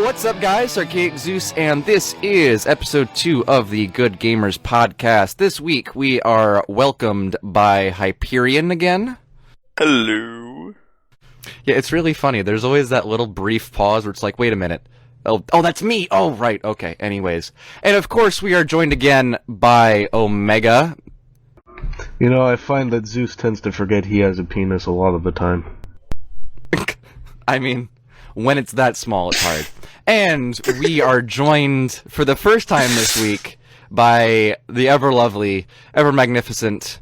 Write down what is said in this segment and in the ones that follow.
What's up, guys? Archaic Zeus, and this is episode 2 of the Good Gamers Podcast. This week, we are welcomed by Hyperion again. Hello. Yeah, it's really funny. There's always that little brief pause where it's like, wait a minute. Oh, that's me! Oh, right, okay, anyways. And of course, we are joined again by Omega. You know, I find that Zeus tends to forget he has a penis a lot of the time. I mean, when it's that small, it's hard. And we are joined for the first time this week by the ever-lovely, ever-magnificent,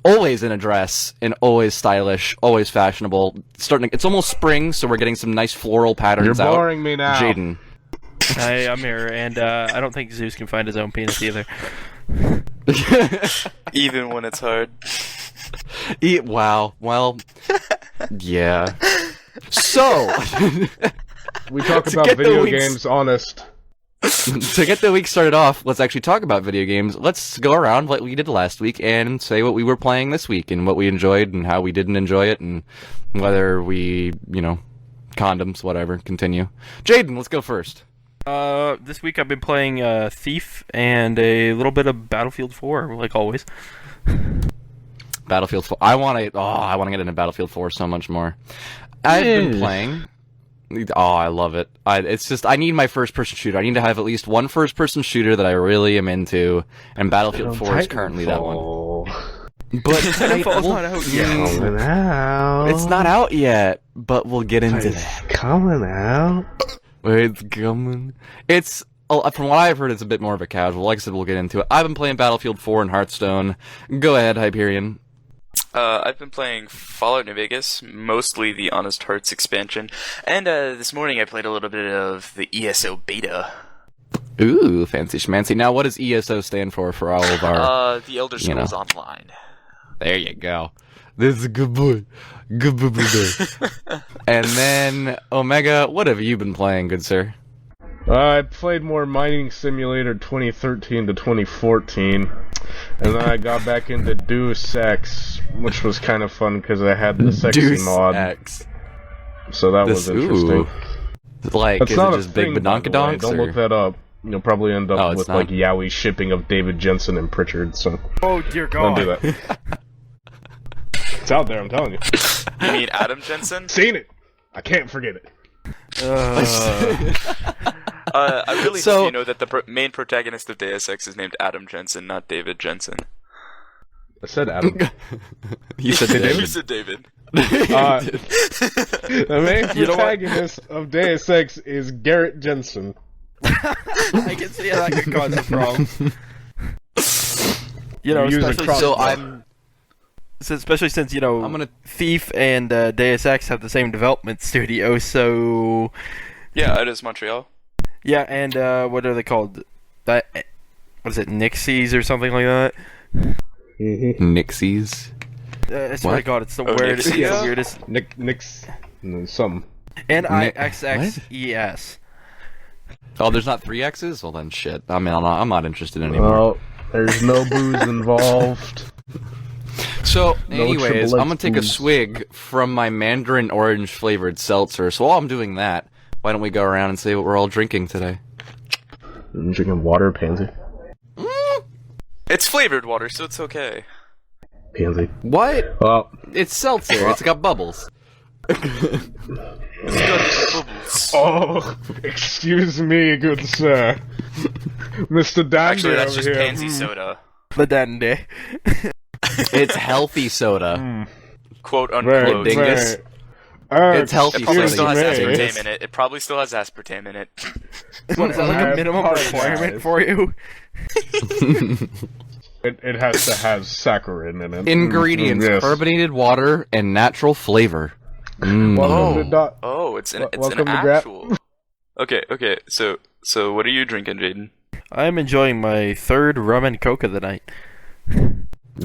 always in a dress, and always stylish, always fashionable. It's almost spring, so we're getting some nice floral patterns out. You're boring me now. Jaden. Hi, I'm here, and I don't think Zeus can find his own penis either. Even when it's hard. Wow. Well, yeah. So, we talk about video games, honest. To get the week started off, let's actually talk about video games. Let's go around like we did last week and say what we were playing this week and what we enjoyed and how we didn't enjoy it and whether we, condoms, whatever. Continue. Jaden, let's go first. This week I've been playing Thief and a little bit of Battlefield 4, like always. Battlefield 4. I want to get into Battlefield 4 so much more. I've been playing. Oh, I love it. It's just, I need my first-person shooter. I need to have at least one first-person shooter that I really am into, and Battlefield 4 is currently that one. But Titanfall's not out yet. Coming out. It's not out yet, but we'll get into that. Coming out. It's coming. It's, from what I've heard, it's a bit more of a casual. Like I said, we'll get into it. I've been playing Battlefield 4 and Hearthstone. Go ahead, Hyperion. I've been playing Fallout New Vegas, mostly the Honest Hearts expansion, and this morning I played a little bit of the ESO beta. Ooh, fancy schmancy. Now, what does ESO stand for all of our... the Elder Scrolls Online. There you go. This is a good boy. Good boy. And then, Omega, what have you been playing, good sir? I played more Mining Simulator 2013 to 2014, and then I got back into Deus Ex, which was kind of fun because I had the sexy Deus mod. Ex. So that was interesting. Ooh. Like, That's is not it just big thing, by the way. badonkadonks? Don't look that up. You'll probably end up with like yaoi shipping of David Jensen and Pritchard. So Oh dear God! don't do that. It's out there, I'm telling you. You mean Adam Jensen? Seen it. I can't forget it. I really hope you know that the main protagonist of Deus Ex is named Adam Jensen, not David Jensen. I said Adam. You said David. You said David. The main protagonist of Deus Ex is Garrett Jensen. I can see how that could cause a problem. Especially since Thief and Deus Ex have the same development studio, so... Yeah, it is Montreal. Yeah, and what are they called? What is it, Nixies or something like that? Nixies? I swear to God, it's the weirdest. Nixie? It's the weirdest. Nix. Something. N-I-X-X-E-S. Oh, there's not 3 X's? Well then, shit. I mean, I'm not interested anymore. Well, there's no booze involved. So, No anyways, triple I'm gonna take a booze. swig from my mandarin orange flavored seltzer. So while I'm doing that, why don't we go around and say what we're all drinking today? I'm drinking water, pansy. It's flavored water, so it's okay. Pansy. What? Well, It's seltzer. It's got bubbles. It's got bubbles. oh, excuse me, good sir. Mr. Dandy Actually, that's over just here. pansy soda. The dandy. It's healthy soda. Quote Right, unquote. Dingus. right. It's healthy It probably soda. still has you Excuse me. aspartame in it. It probably still has aspartame in it. What, is that like a minimum requirement for you? It has to have saccharin in it. Ingredients: Yes. carbonated water and natural flavor. Welcome to Doc. Oh, it's an welcome to Grap. actual. Okay. So what are you drinking, Jaden? I'm enjoying my third rum and coke of the night.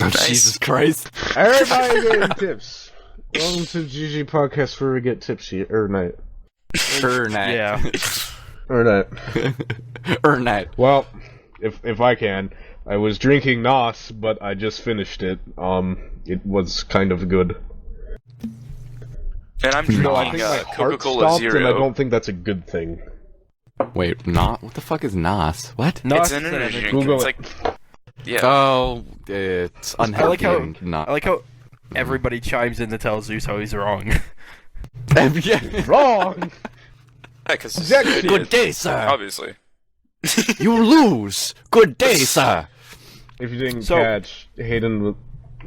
Oh, Jesus Christ. Everybody getting tips. Welcome to GGP Podcast where we get tipsy night. Yeah. Night. Well, if I can, I was drinking Nos, but I just finished it. It was kind of good. And I'm drinking No, I think my heart Coca-Cola stopped, Zero. and I don't think that's a good thing. Wait, not? What the fuck is NOS? What? It's an energy drink. Google It's it. like, yeah. Oh, it's unhealthy. I like how everybody chimes in to tell Zeus how he's wrong. Yeah. Wrong! Because Good day, sir. obviously. You lose. Good day, sir. If you didn't So- catch, Hayden was...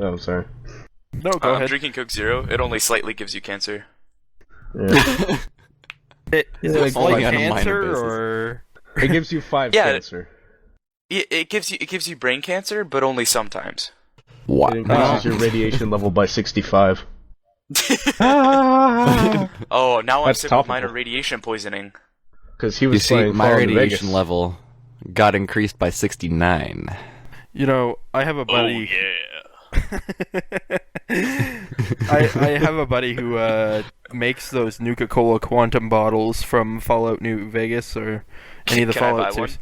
Oh, sorry. No, go I'm ahead. drinking Coke Zero. It only slightly gives you cancer. Yeah. Is Like it like only on a minor cancer basis. or? It gives you 5 Yeah. cancer. It gives you brain cancer, but only sometimes. What? It increases your radiation level by 65. Oh, now I'm That's sick with topical. minor radiation poisoning. Because he You was see, playing my Fallout New radiation Vegas. level got increased by 69. You know, I have a buddy. I have a buddy who makes those Nuka-Cola Quantum bottles from Fallout New Vegas or any of the Can I buy Fallout series.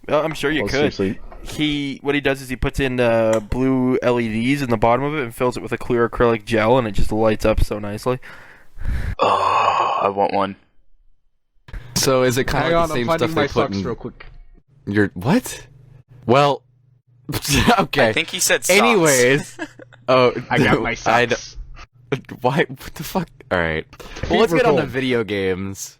Well, I'm sure you Oh, could. seriously. What he does is he puts in blue LEDs in the bottom of it and fills it with a clear acrylic gel, and it just lights up so nicely. Oh, I want one. So is it kind Hang of on, like the I'm same finding stuff my they put socks in real quick. your what? Well, okay. I think he said socks. Anyways, oh, I got my I d- socks. Why? What the fuck? All right. Well, let's get on to cold. video games.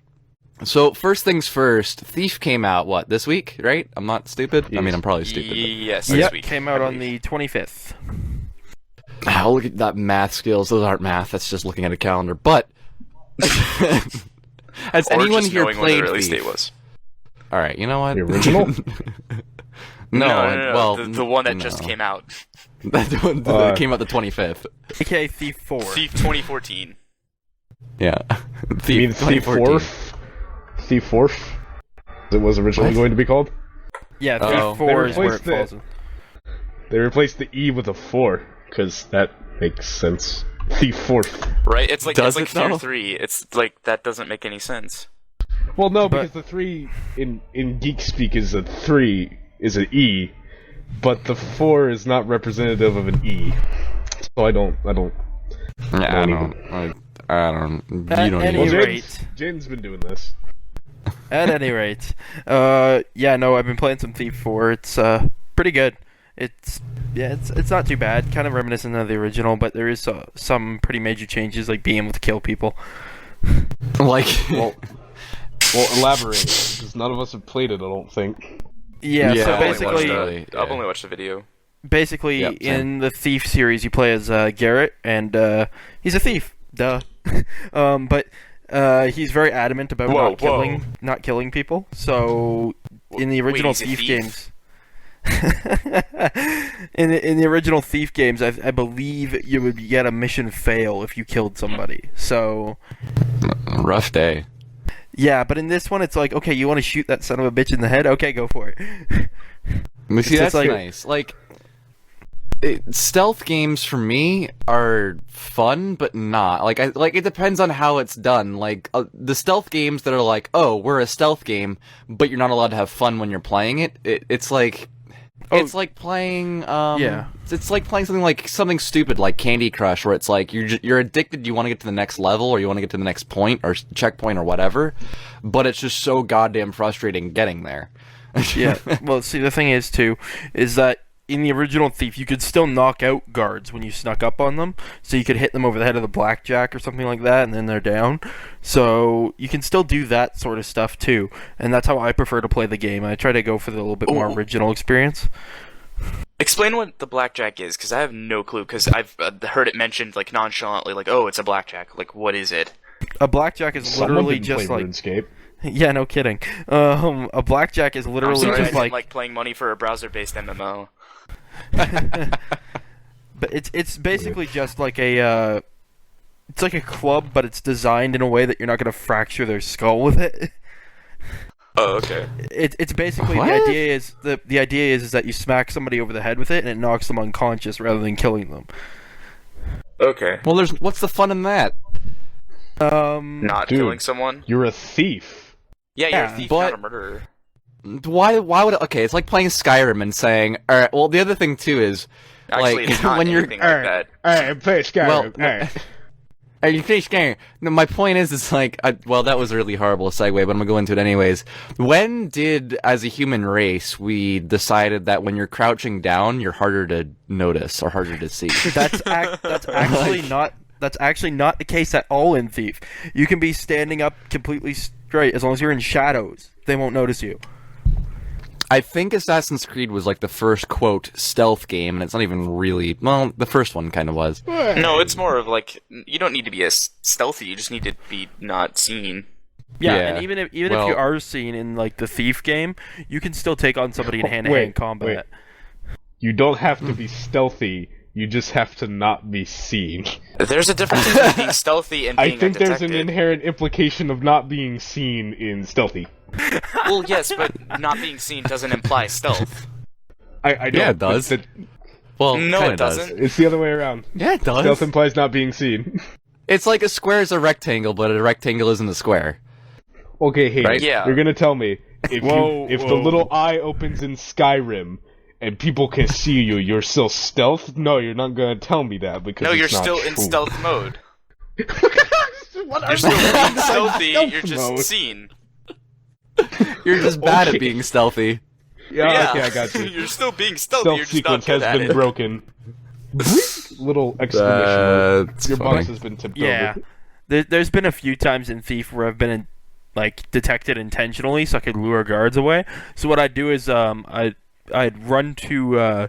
So first things first, Thief came out what this week, right? I'm not stupid. I mean, I'm probably stupid. but- Yes, Yep, this week. came out I on believe. the 25th. Ah, look at that math skills. Those aren't math. That's just looking at a calendar. But has Or anyone just here knowing when the played release Thief? date was. All right. You know what? The original? no, no. well, the one that no. just came out. That one that came out the 25th. AKA Thief 4. Thief 2014. Yeah. Thief You mean Thief 2014. Fourth? Thief Fourth? It was originally What? going to be called? Yeah, Oh. Thief 4 is where it replaced it. falls in. They replaced the E with a 4, because that makes sense. Thief Fourth. Right? It's like Does it's it, like Fear though? 3. It's like that doesn't make any sense. Well, no, But- because the 3 in geek speak is a 3, is an E, but the 4 is not representative of an E. So I don't. Yeah, I Don't don't. I don't. You At don't any even. rate. Jaden's been doing this. At any rate, yeah, no, I've been playing some Thief 4. It's pretty good. It's not too bad. Kind of reminiscent of the original, but there is some pretty major changes, like being able to kill people. Like, Well, elaborate, because none of us have played it, I don't think. Yeah, Yeah, so I've only basically, watched I've only watched the video. basically Yep, same. in the Thief series, you play as Garrett, and he's a thief. Duh. But he's very adamant about Whoa. not killing people. So in the original he's a Thief thief? games. in the original Thief games, I believe you would get a mission fail if you killed somebody. So rough day. yeah, but in this one, it's like, okay, you want to shoot that son of a bitch in the head? Okay, go for it. See, just that's like- nice. Like, stealth games for me are fun, but not like it depends on how it's done. Like the stealth games that are like, oh, we're a stealth game, but you're not allowed to have fun when you're playing it. It's like. Oh. It's like playing, Yeah. It's like playing something stupid like Candy Crush, where it's like you're addicted. You want to get to the next level, or you want to get to the next point or checkpoint or whatever, but it's just so goddamn frustrating getting there. Yeah. Well, see, the thing is too, is that in the original Thief, you could still knock out guards when you snuck up on them. So you could hit them over the head of the blackjack or something like that, and then they're down. So you can still do that sort of stuff too, and that's how I prefer to play the game. I try to go for the little bit more original experience. Explain what the blackjack is, because I have no clue. Because I've heard it mentioned like nonchalantly, like, "Oh, it's a blackjack." Like, what is it? A blackjack is Someone literally didn't just play like RuneScape. yeah, no kidding. A blackjack is I'm literally sorry, I just didn't like playing money for a browser-based MMO. But it's basically just like a it's like a club, but it's designed in a way that you're not going to fracture their skull with it. Oh, okay. It's basically What? the idea is that you smack somebody over the head with it and it knocks them unconscious rather than killing them. Okay. Well, what's the fun in that? Not Dude. killing someone. You're a thief. Yeah, you're Yeah, a thief, but- not a murderer. Why would okay? It's like playing Skyrim and saying, all right. Well, the other thing too is Actually, like it's not when you're anything like that. Alright, play Skyrim. Well, Alright. Are you finished scanning? No, my point is, it's like, well, that was a really horrible segue, but I'm gonna go into it anyways. When did, as a human race, we decided that when you're crouching down, you're harder to notice or harder to see? That's actually not. That's actually not the case at all in Thief. You can be standing up completely straight as long as you're in shadows. They won't notice you. I think Assassin's Creed was like the first, quote, stealth game, and it's not even really... Well, the first one kind of was. No, it's more of like, you don't need to be as stealthy, you just need to be not seen. Yeah, Yeah. and even if Well- you are seen in like the Thief game, you can still take on somebody in hand-to-hand combat. You don't have to be stealthy. You just have to not be seen. There's a difference between being stealthy and being I think there's an undetected. inherent implication of not being seen in stealthy. Well, yes, but not being seen doesn't imply stealth. I don't. Yeah, it does. Well, No, kinda it doesn't. It's the other way around. Yeah, it does. Stealth implies not being seen. It's like a square is a rectangle, but a rectangle isn't a square. Okay, hey, Right? Yeah. you're gonna tell me if Whoa, the whoa. little eye opens in Skyrim and people can see you, you're still stealth? No, you're not gonna tell me that because No, it's you're not still in true. stealth mode. What You're still being stealthy, Stealth you're just mode. seen. You're just bad Okay. at being stealthy. Yeah, okay, I got you. You're still being stealthy, Stealth you're just not sequence good has at been it. broken. Little exclamation mark. That's Your funny. box has been tipped Yeah, over. there's been a few times in Thief where I've been detected intentionally, so I could lure guards away. So what I'd do is I'd run to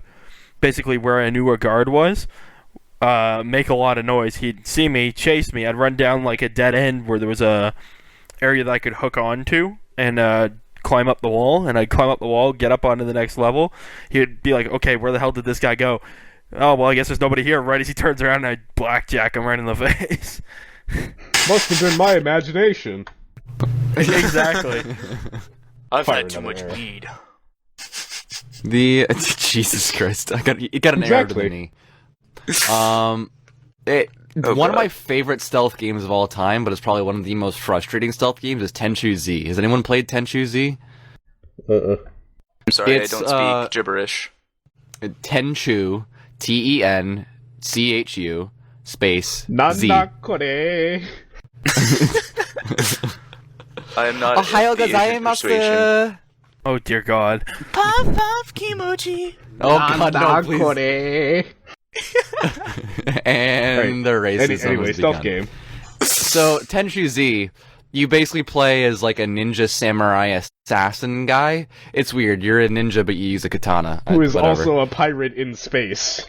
basically where I knew a guard was, make a lot of noise. He'd see me, chase me. I'd run down like a dead end where there was a area that I could hook onto and climb up the wall. And I'd climb up the wall, get up onto the next level. He'd be like, "Okay, where the hell did this guy go?" "Oh, well, I guess there's nobody here." Right as he turns around, I'd blackjack him right in the face. Must have been my imagination. Exactly. I've Fire had too another much arrow. weed. The Jesus Christ, you got an arrow to the Exactly. knee. Oh, One of God. my favorite stealth games of all time, but it's probably one of the most frustrating stealth games, is Tenchu Z. Has anyone played Tenchu Z? Uh-uh. I'm sorry, It's, I don't speak gibberish. Tenchu, Tenchu, space, Z. Nanakore. I am not Ohio of the Asian persuasion. gozaimasu! Oh dear God. Pop, pop, kimochi. Oh god, no, please. Nanakore. And the racism Anyway, has stealth begun. game. So, Tenchu Z, you basically play as like a ninja samurai assassin guy. It's weird. You're a ninja, but you use a katana. Who is Whatever. also a pirate in space.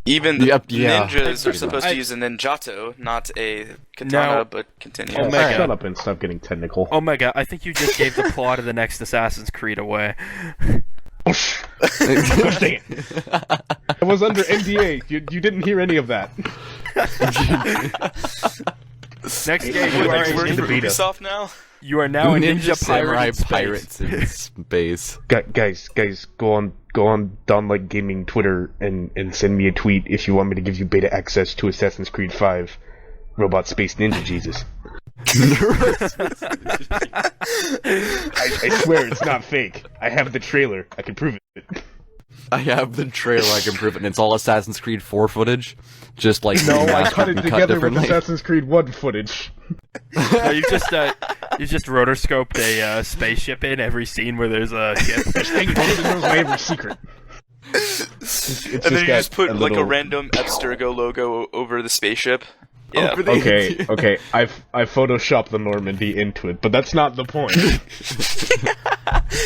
Even the Yep, yeah. ninjas are Pretty supposed much. to use a ninjato, not a katana, No. but continue. Oh, Omega. Shut up and stop getting technical. Oh my God, I think you just gave the plot of the next Assassin's Creed away. Gosh, dang it. It was under NDA. You didn't hear any of that. Next game, What, you are, like, in working the for beta. Ubisoft now? you are now a ninja, samurai pirate in space. pirates in space. Guys, go on Don Like Gaming Twitter and send me a tweet if you want me to give you beta access to Assassin's Creed 5 Robot Space Ninja Jesus. I swear it's not fake. I have the trailer. I can prove it. I have the trailer. I can prove it, and it's all Assassin's Creed 4 footage, just like No, I remastered cut it and together with differently. Assassin's Creed 1 footage. No, you've just rotoscoped a spaceship in every scene where there's a ship. Dang it, it knows my every secret. It's And then you got just put like a little- random Abstergo logo over the spaceship. Yeah. Over the- Okay. I photoshopped the Normandy into it, but that's not the point.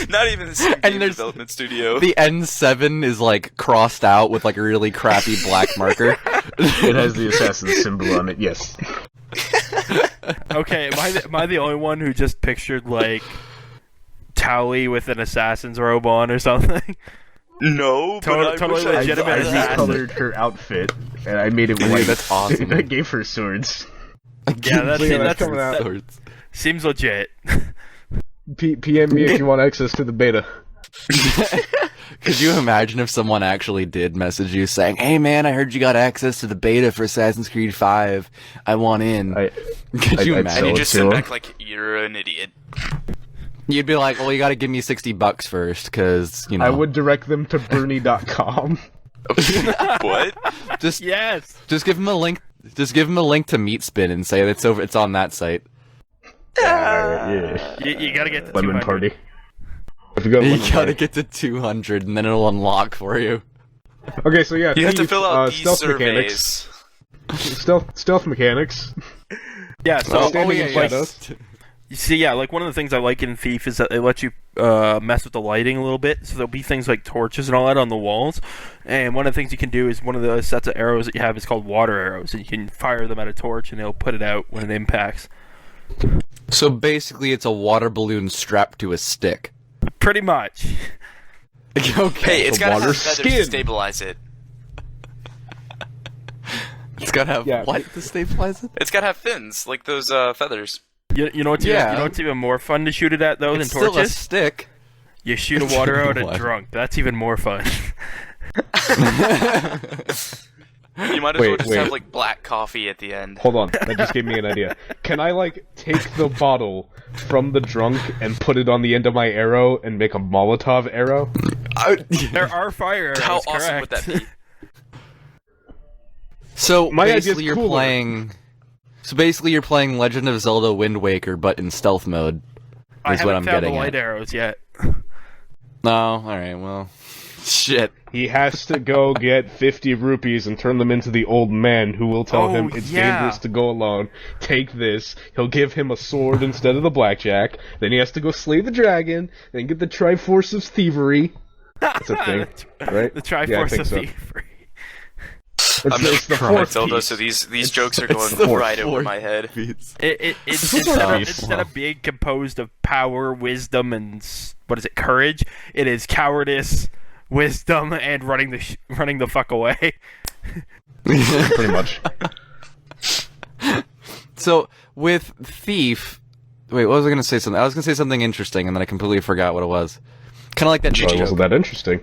Not even the same And game there's- development studio. The N7 is like crossed out with like a really crappy black marker. It has the assassin symbol on it. Yes. Okay, am I the only one who just pictured like Towley with an assassin's robe on or something? No, but Totally I wish I legitimate did that. assassin. recolored her outfit, and I made it Dude, white. that's awesome. I gave her swords. Yeah, that's coming out. Swords. seems legit. PM me if you want access to the beta. Could you imagine if someone actually did message you saying, "Hey man, I heard you got access to the beta for Assassin's Creed 5. I want in." Could you I'd And imagine? you sell it just to send him. back like, you're an idiot. You'd be like, "Well, you got to give me $60 first, because you know." I would direct them to Bernie.com. What? just Yes. just give him a link Just give him a link to Meatspin and say it's on that site. Yeah. You gotta get to Lemon 200. Party. If you go You Lemon gotta Party. get to 200 and then it'll unlock for you. Okay, so yeah, You have to Thief, fill out these stealth surveys. mechanics. Stealth mechanics. Yeah, so Standing in shadows. you see, yeah, like one of the things I like in Thief is that it lets you mess with the lighting a little bit. So there'll be things like torches and all that on the walls. And one of the things you can do is one of the sets of arrows that you have is called water arrows, and you can fire them at a torch and it'll put it out when it impacts. So basically, it's a water balloon strapped to a stick. Pretty much. Okay. Hey, it's a gotta water have feathers to skin. stabilize it. It's gotta have Yeah. what to stabilize it? It's gotta have fins, like those feathers. You know what's Yeah. you know what's even more fun to shoot it at though It's than still a torches? stick. You shoot a water arrow at a What? drunk. That's even more fun. You might as well Wait, just wait. have like black coffee at the end. Hold on, that just gave me an idea. Can I take the bottle from the drunk and put it on the end of my arrow and make a Molotov arrow? There are fire arrows. How awesome would correct. that be? So My idea's basically, you're cooler. playing. So basically, you're playing Legend of Zelda: Wind Waker, but in stealth mode. I Is haven't what I'm found the getting light at. arrows yet. No, all right, well, shit. He has to go get 50 rupees and turn them into the old man who will tell Oh, him it's yeah. dangerous to go alone. Take this. He'll give him a sword instead of the blackjack. Then he has to go slay the dragon, then get the Triforce of Thievery. That's a thing, right? The Yeah, I Triforce think of so. Thievery. It's, I'm never it's the trying fourth Zelda, piece. so these jokes are It's going the right over fourth my head. piece. Instead of being composed of power, wisdom, and what is it, courage, it is cowardice, wisdom, and running the fuck away. Pretty much. So with Thief, wait, what was I gonna say? Something I was gonna say something interesting, and then I completely forgot what it was. Kind of like that Probably joke. wasn't that interesting.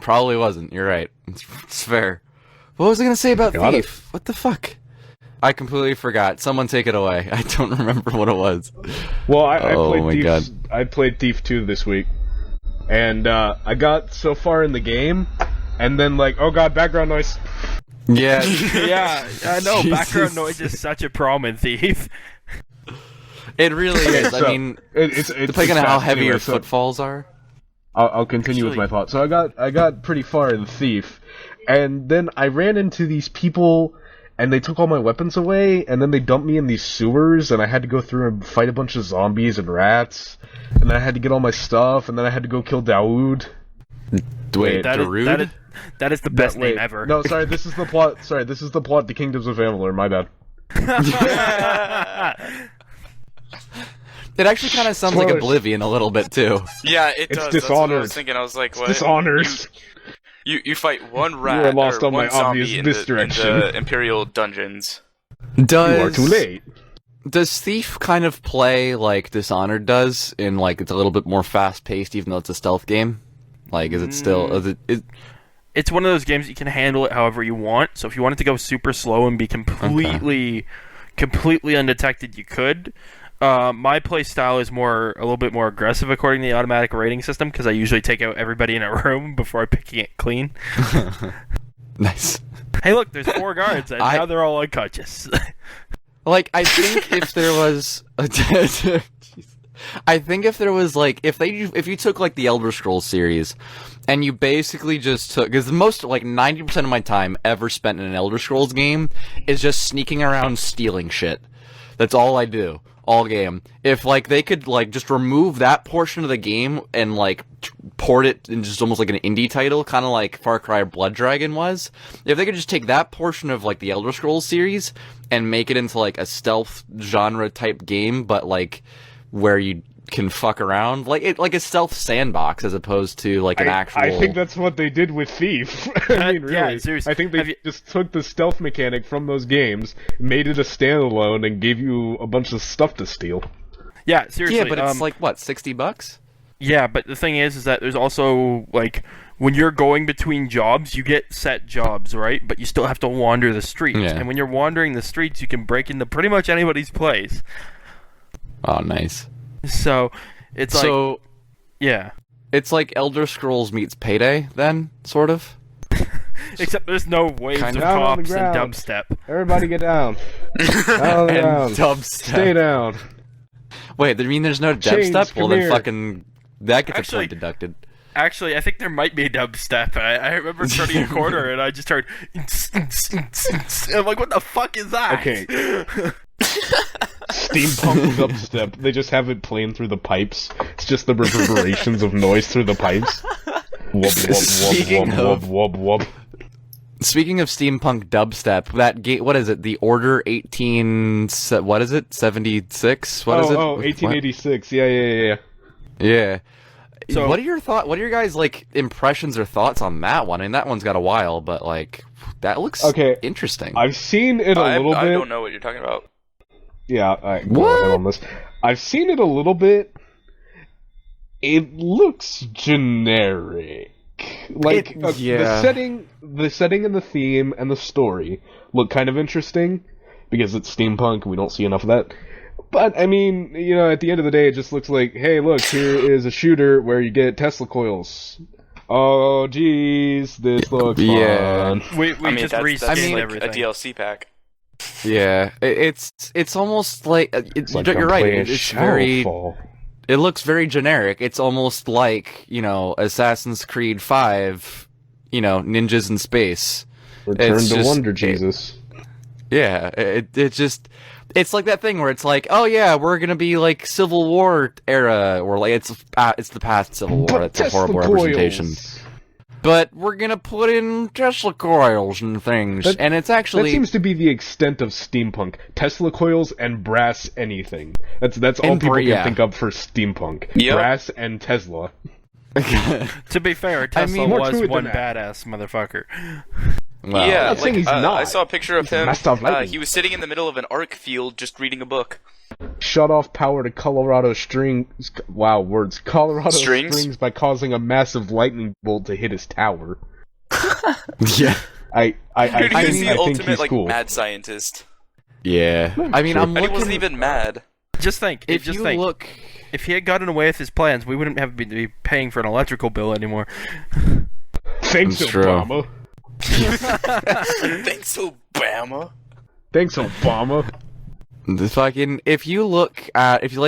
Probably wasn't. You're right. It's fair. What was I gonna say about Got it. Thief? What the fuck? I completely forgot. Someone take it away. I don't remember what it was. Well, I Oh played my Thief. God. I played Thief 2 this week, and I got so far in the game, and then oh god, background noise. Yeah. Yeah, I know. Jesus. Background noise is such a problem in Thief. It really is. So, I mean, it's depending on how fast heavy anyway, your so footfalls are. I'll continue with Actually- my thought. So I got pretty far in Thief, and then I ran into these people, and they took all my weapons away, and then they dumped me in these sewers, and I had to go through and fight a bunch of zombies and rats, and then I had to get all my stuff, and then I had to go kill Dawood. Wait, That Darude? is the best Wait, name ever. No, sorry, this is the plot. Sorry, this is the plot to Kingdoms of Amalur. My bad. It actually kind of sounds like Spoilers. Oblivion a little bit too. Yeah, it It's does. That's what I Dishonored. was thinking. I was like, what? Dishonored. You fight one are rat lost or on my one zombie obvious in the misdirection. Imperial dungeons. You Does are too late. Does Thief kind of play like Dishonored does, in it's a little bit more fast paced, even though it's a stealth game? Like, is it still? It's one of those games you can handle it however you want. So if you wanted to go super slow and be completely undetected, you could. My play style is a little bit more aggressive according to the automatic rating system, because I usually take out everybody in a room before picking it clean. Nice. Hey, look, there's 4 guards, and now they're all unconscious. I think if there was, I think if there was if you took the Elder Scrolls series, and you basically just took, because most 90% of my time ever spent in an Elder Scrolls game is just sneaking around stealing shit. That's all I do. All game. If they could just remove that portion of the game and port it in just almost like an indie title, kind of like Far Cry Blood Dragon was. If they could just take that portion of the Elder Scrolls series and make it into a stealth genre type game, but where you can fuck around, like a stealth sandbox as opposed to an actual. I think that's what they did with Thief. I mean, really. Yeah, seriously. I think they just took the stealth mechanic from those games, made it a standalone, and gave you a bunch of stuff to steal. Yeah, seriously. Yeah, but it's what, $60? Yeah, but the thing is that there's also when you're going between jobs, you get set jobs, right? But you still have to wander the streets, Yeah. and when you're wandering the streets, you can break into pretty much anybody's place. Oh, nice. So it's So yeah. it's like Elder Scrolls meets Payday, then, sort of. Except there's no waves Kind of of down on the cops and ground. dubstep. Everybody get down. Down on the And ground. dubstep. Stay down. Wait, I mean there's no Chains, dubstep? Well, come then here. fucking... That gets Actually- a point deducted. Actually, I think there might be dubstep. I remember turning a corner and I just heard. I'm like, what the fuck is that? Okay. Steampunk dubstep. They just have it playing through the pipes. It's just the reverberations of noise through the pipes. Wub, wub, Speaking wub, of- wub, wub, wub. Speaking of steampunk dubstep, that game, what is it? The Order 18, what is it? 76? What is it? Oh, 1886. Yeah. Yeah. So- what are your what are your guys like impressions or thoughts on that one? I mean, that one's got a while, but like that looks Okay. interesting. I've seen it a little I bit. don't know what you're talking about. Yeah, I go What? ahead on this. I've seen it a little bit. It looks generic. Like yeah. the setting and the theme and the story look kind of interesting because it's steampunk and we don't see enough of that. But I mean, you know, at the end of the day, it just looks like, hey, look, here is a shooter where you get Tesla coils. Oh, geez, this looks Yeah. fun. We I mean, just that's reskinned like everything. a DLC pack. Yeah, it's almost like It's like you're I'm right. playing It's very. Shadowfall. It looks very generic. It's almost like, you know, Assassin's Creed 5, you know, ninjas in space. Return It's to just- Wonder Jesus. Yeah, it just it's like that thing where it's like, oh yeah, we're gonna be like Civil War era, or like it's the past Civil War. But It's a Tesla horrible coils. representation. But we're gonna put in Tesla coils and things, That- and it's That actually seems to be the extent of steampunk. Tesla coils and brass anything. That's all And people can yeah. think of for steampunk. Yep. Brass and Tesla. To be fair, Tesla more was to it one than that. badass motherfucker. well, Yeah, not saying he's not. I saw a picture of him. Master of Lightning. He was sitting in the middle of an arc field just reading a book. Shut off power to Colorado strings. Wow, words. Colorado Strings? by causing a massive lightning bolt to hit his tower. yeah, I Dude, think, he's the I think ultimate he's like cool. mad scientist. yeah. I mean, Sure. I'm And he wasn't looking. even mad. Just think, If just you think, look, if he had gotten away with his plans, we wouldn't have been be paying for an electrical bill anymore. Thanks, That's true. Obama. Thanks, Obama. Thanks, Obama. the fucking if you like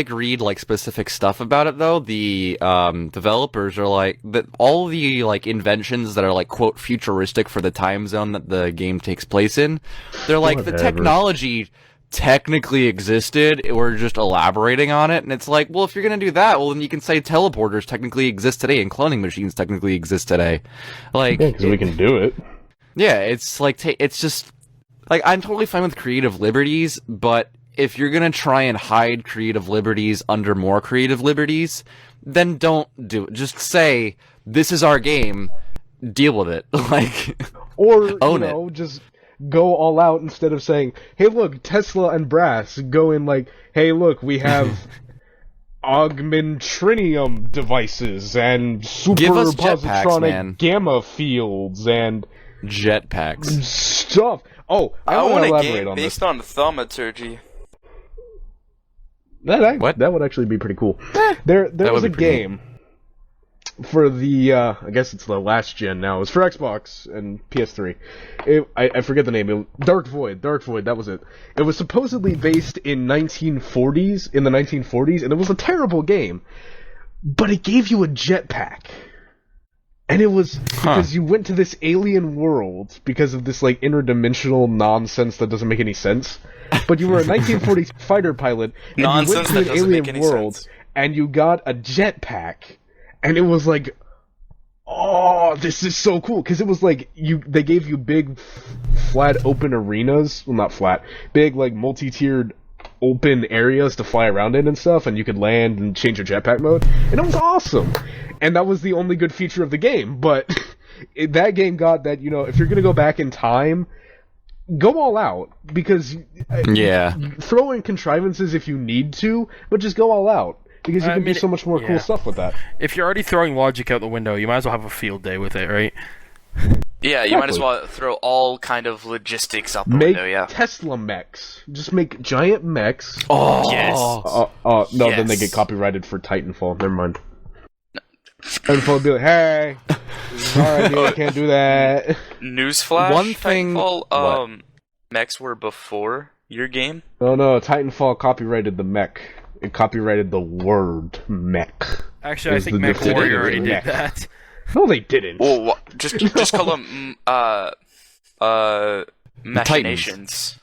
read like specific stuff about it though, the developers are like that all the like inventions that are like quote futuristic for the time zone that the game takes place in, they're like the Whatever. technology technically existed, we're just elaborating on it, and it's like, well, if you're gonna do that, well then you can say teleporters technically exist today and cloning machines technically exist today, like Yeah, because we can do it. yeah, it's like it's just like I'm totally fine with creative liberties, but if you're gonna try and hide creative liberties under more creative liberties, then don't do it. Just say this is our game, deal with it. Like, Or, Own you know, just go all out instead of saying, hey, look, Tesla and brass. Go in like, hey, look, we have augmentrinium devices and Give us jetpacks, man. superpositronic gamma fields and jetpacks. stuff. Oh, I, want want to a elaborate game on this. based on thaumaturgy. What? That would actually be pretty cool. There that was would a be pretty game for the, I guess it's the last gen now. It was for Xbox and PS3. I forget the name. Dark Void, that was it. It was supposedly based in the 1940s, and it was a terrible game. But it gave you a jetpack. And it was because you went to this alien world because of this, like, interdimensional nonsense that doesn't make any sense. But you were a 1940s fighter pilot, and Nonsense you went that to an doesn't alien make any world, sense. and you got a jetpack. And it was like, oh, this is so cool. Because it was like, they gave you big, flat, open arenas. Well, not flat. Big, like, multi-tiered open areas to fly around in and stuff, and you could land and change your jetpack mode. And it was awesome. And that was the only good feature of the game. But that game got that, you know, if you're going to go back in time, go all out. Because Yeah. throw in contrivances if you need to, but just go all out. Because you I can mean, do so much more yeah. cool stuff with that. If you're already throwing logic out the window, you might as well have a field day with it, right? Yeah, you might as Exactly. well throw all kind of logistics out the Make window, yeah. Tesla mechs. Just make giant mechs. Oh Yes. No, then they Yes. get copyrighted for Titanfall. Never mind. Titanfall would be like, hey, this is Sorry, dude, I can't do that. Newsflash. One thing- Titanfall, mechs were before your game. No, Titanfall copyrighted the mech. It copyrighted the word mech. Actually, I Is think the Mech definitive Warrior already did mech. that. No, they didn't. Well, just call them machinations.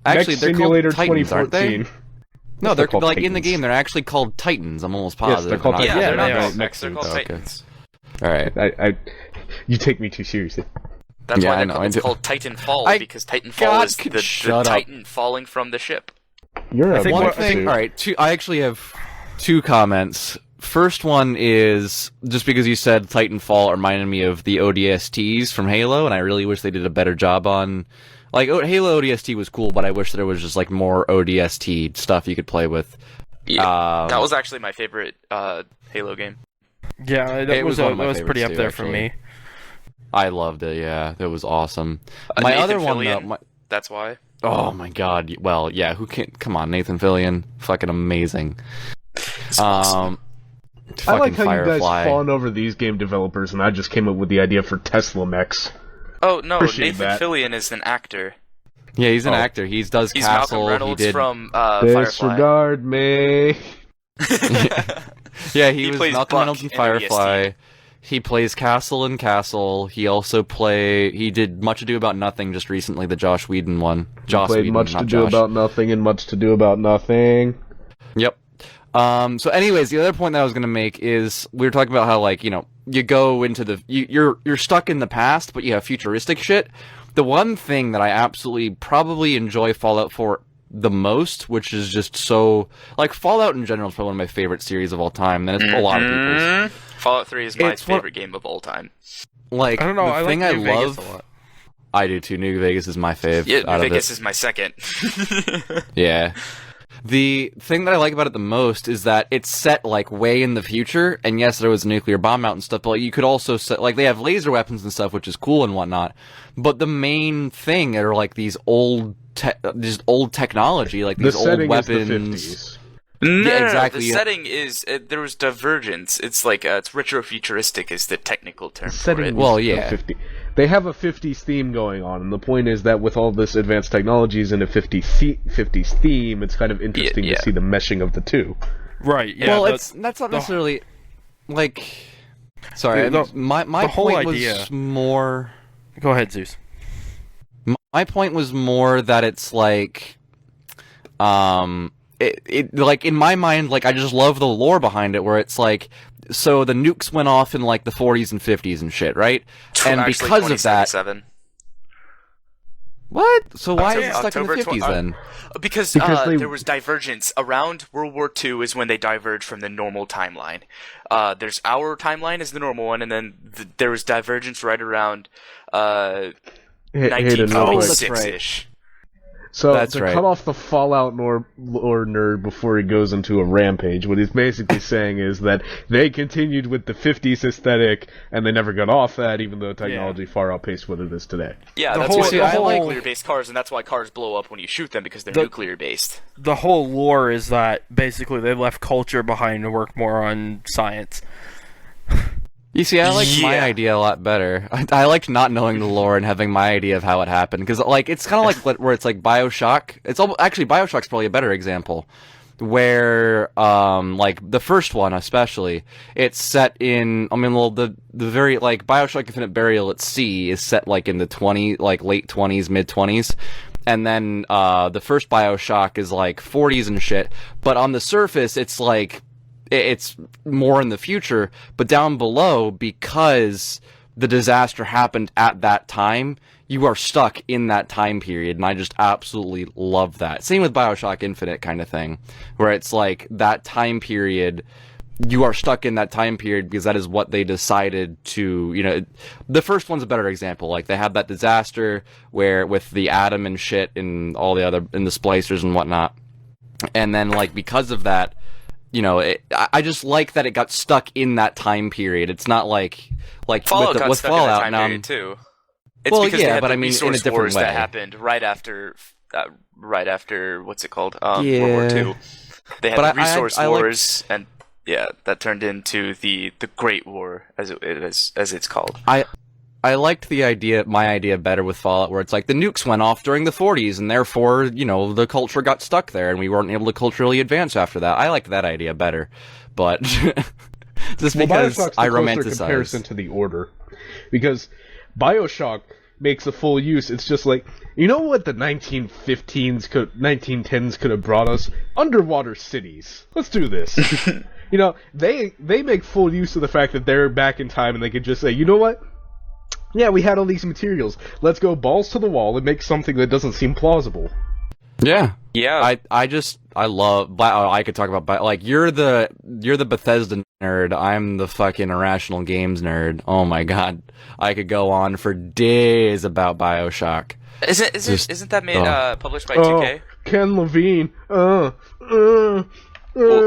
Actually, Mech they're Simulator called Titans, aren't they? 2014. No, they're called like in the Titans. game. They're actually called Titans. I'm almost Yes, positive. they're called not- Yeah, Titans. they're not they called are. mechs. They're called Okay. Titans. All right. You take me too seriously. That's Yeah, why I they're know, called, I it's do. called Titanfall, I- because Titanfall God, is could the shut up. Titan falling from the ship. You're a think One what- butt thing. suit. All right. I actually have two comments. First one is just because you said Titanfall reminded me of the ODSTs from Halo, and I really wish they did a better job on. Like Halo ODST was cool, but I wish there was just like more ODST stuff you could play with. Yeah, that was actually my favorite Halo game. Yeah, It that was was one of my pretty up favorites there too, for actually. me. I loved it. Yeah, that was awesome. My Nathan other one, Fillion, though, that's why. oh my god. Well, yeah. Who can? Come on, Nathan Fillion, fucking amazing. awesome. I like fucking how you guys Firefly. fawn over these game developers, and I just came up with the idea for Tesla mechs. Oh no, Appreciate Nathan that. Fillion is an actor. Yeah, he's an Oh. actor. He does He's Castle. Malcolm Reynolds he did. from Firefly. Disregard me. Yeah, he He was plays Malcolm Buck Reynolds in in Firefly. ODST. He plays Castle in Castle. He also he did Much Ado About Nothing just recently, the Josh Whedon one. Joss Played Whedon, Much to not Do Josh. About Nothing and Much to Do About Nothing. Yep. So anyways, the other point that I was going to make is we were talking about how, like, you know, you go into you're stuck in the past, but you have futuristic shit. The one thing that I absolutely probably enjoy Fallout for the most, which is just so, like, Fallout in general is probably one of my favorite series of all time. And it's a lot of people's. Mhm. Fallout 3 is my It's one- favorite game of all time. Like, I don't know. the I thing like I New love, Vegas a lot. I do too. New Vegas is my fave. Yeah, out New of Vegas it. is my second. Yeah. The thing that I like about it the most is that it's set, like, way in the future, and yes, there was a nuclear bomb out and stuff, but like, you could also set, like, they have laser weapons and stuff, which is cool and whatnot, but the main thing are, like, these old technology, like, The these old setting weapons. is the 50s. No, exactly, The yeah. setting is there was divergence. It's like it's retrofuturistic is the technical term for Setting it. Well, is yeah. the 50. They have a 50s theme going on, and the point is that with all this advanced technologies and a 50s theme, it's kind of interesting Yeah. to see the meshing of the two. Right. Yeah. Well, but that's not necessarily, like, sorry, my the whole point idea- was more... Go ahead, Zeus. My point was more that it's like, it like in my mind, like I just love the lore behind it, where it's like, so the nukes went off in like the 40s and 50s and shit, right? And Actually, because of that, 2077. what? So why is it October- stuck in the October 50s then? Because there was divergence. Around World War II is when they diverged from the normal timeline. There's our timeline is the normal one, and then there was divergence right around Hayden, real quick. 1946-ish. So That's to right. cut off the Fallout lore nerd before he goes into a rampage, what he's basically saying is that they continued with the 50s aesthetic, and they never got off that, even though technology far outpaced what it is today. Yeah, The that's whole- why the they're whole- nuclear-based cars, and that's why cars blow up when you shoot them, because they're The- nuclear-based. The whole lore is that basically they left culture behind to work more on science. You see, I liked my Yeah. idea a lot better. I liked not knowing the lore and having my idea of how it happened, because like it's kind of like where it's like BioShock. Actually BioShock's probably a better example, where like the first one especially, it's set in. I mean, well, the very like BioShock Infinite Burial at Sea is set like in the late 20s, mid 20s. And then the first BioShock is like 40s and shit, but on the surface it's like it's more in the future, but down below, because the disaster happened at that time, you are stuck in that time period, and I just absolutely love that. Same with BioShock Infinite kind of thing, where it's like that time period, you are stuck in that time period because that is what they decided to, you know, the first one's a better example. Like, they had that disaster where, with the atom and shit and all the other, and the splicers and whatnot, and then, like, because of that, you know, I just like that it got stuck in that time period. It's not like Fallout got with stuck Fallout in that time now. period too. It's Well, because yeah, they had but the I mean, in a resource different wars way. that happened right after what's it called? Yeah. World War II. They had But the resource I liked- wars, and that turned into the Great War, as it's called. I liked my idea better with Fallout, where it's like the nukes went off during the 40s, and therefore, the culture got stuck there, and we weren't able to culturally advance after that. I liked that idea better, but just because I romanticize comparison to the Order, because BioShock makes a full use. It's just like, what the 1910s could have brought us? Underwater cities. Let's do this. They make full use of the fact that they're back in time, and they could just say, you know what? Yeah, we had all these materials. Let's go balls to the wall and make something that doesn't seem plausible. Yeah. Yeah. I love. I could talk about, like, you're the Bethesda nerd. I'm the fucking Irrational Games nerd. Oh my god, I could go on for days about BioShock. Isn't that made published by 2K? Ken Levine. Aren't those